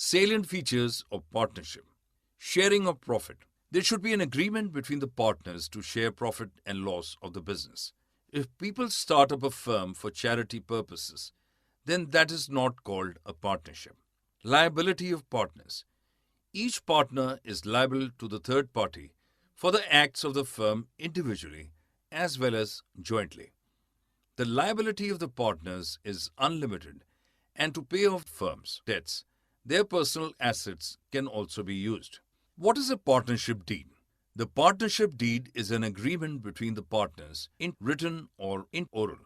Salient features of partnership. Sharing of profit. There should be an agreement between the partners to share profit and loss of the business. If people start up a firm for charity purposes, then that is not called a partnership. Liability of partners. Each partner is liable to the third party for the acts of the firm individually as well as jointly. The liability of the partners is unlimited, and to pay off firms' debts, their personal assets can also be used. What is a partnership deed? The partnership deed is an agreement between the partners in written or in oral.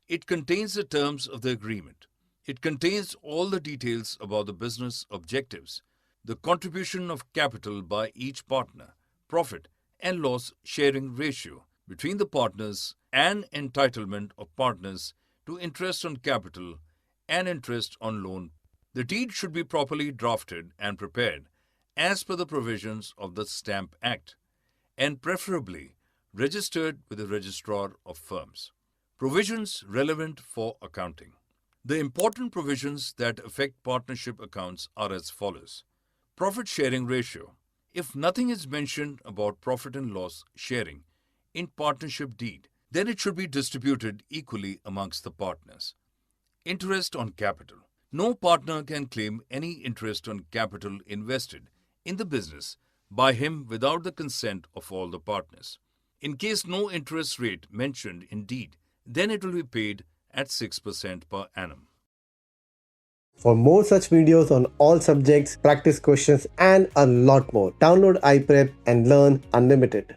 It contains the terms of the agreement. It contains all the details about the business objectives, the contribution of capital by each partner, profit and loss sharing ratio between the partners, and entitlement of partners to interest on capital and interest on loan. The deed should be properly drafted and prepared as per the provisions of the Stamp Act and preferably registered with the Registrar of Firms. Provisions relevant for accounting. The important provisions that affect partnership accounts are as follows. Profit sharing ratio. If nothing is mentioned about profit and loss sharing in partnership deed, then it should be distributed equally amongst the partners. Interest on capital. No partner can claim any interest on capital invested in the business by him without the consent of all the partners. In case no interest rate mentioned in deed, then it will be paid at 6% per annum. For more such videos on all subjects, practice questions, and a lot more, download iPrep and learn unlimited.